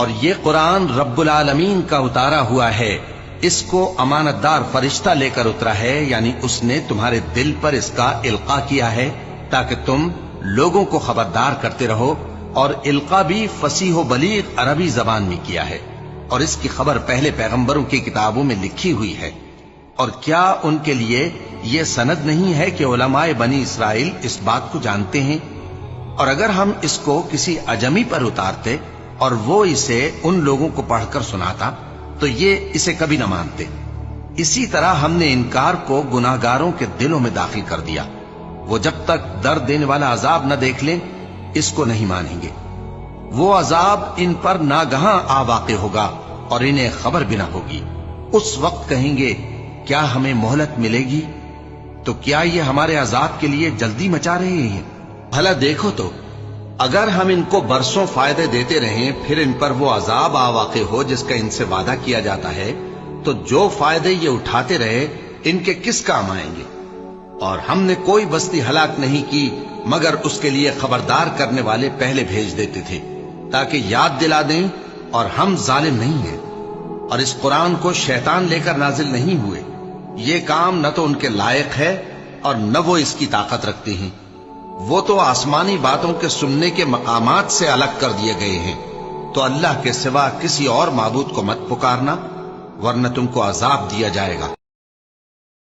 اور یہ قرآن رب العالمین کا اتارا ہوا ہے، اس کو امانت دار فرشتہ لے کر اترا ہے، یعنی اس نے تمہارے دل پر اس کا القاء کیا ہے تاکہ تم لوگوں کو خبردار کرتے رہو، اور القاء بھی فصیح و بلیغ عربی زبان میں کیا ہے، اور اس کی خبر پہلے پیغمبروں کی کتابوں میں لکھی ہوئی ہے۔ اور کیا ان کے لیے یہ سند نہیں ہے کہ علماء بنی اسرائیل اس بات کو جانتے ہیں؟ اور اگر ہم اس کو کسی اجمی پر اتارتے اور وہ اسے ان لوگوں کو پڑھ کر سناتا تو یہ اسے کبھی نہ مانتے۔ اسی طرح ہم نے انکار کو گناہگاروں کے دلوں میں داخل کر دیا، وہ جب تک درد دینے والا عذاب نہ دیکھ لیں اس کو نہیں مانیں گے۔ وہ عذاب ان پر ناگہاں آ واقع ہوگا اور انہیں خبر بھی نہ ہوگی۔ اس وقت کہیں گے کیا ہمیں مہلت ملے گی؟ تو کیا یہ ہمارے عذاب کے لیے جلدی مچا رہے ہیں؟ بھلا دیکھو تو اگر ہم ان کو برسوں فائدے دیتے رہیں پھر ان پر وہ عذاب آ واقع ہو جس کا ان سے وعدہ کیا جاتا ہے، تو جو فائدے یہ اٹھاتے رہے ان کے کس کام آئیں گے؟ اور ہم نے کوئی بستی ہلاک نہیں کی مگر اس کے لیے خبردار کرنے والے پہلے بھیج دیتے تھے تاکہ یاد دلا دیں، اور ہم ظالم نہیں ہیں۔ اور اس قرآن کو شیطان لے کر نازل نہیں ہوئے، یہ کام نہ تو ان کے لائق ہے اور نہ وہ اس کی طاقت رکھتے ہیں۔ وہ تو آسمانی باتوں کے سننے کے مقامات سے الگ کر دیے گئے ہیں۔ تو اللہ کے سوا کسی اور معبود کو مت پکارنا ورنہ تم کو عذاب دیا جائے گا۔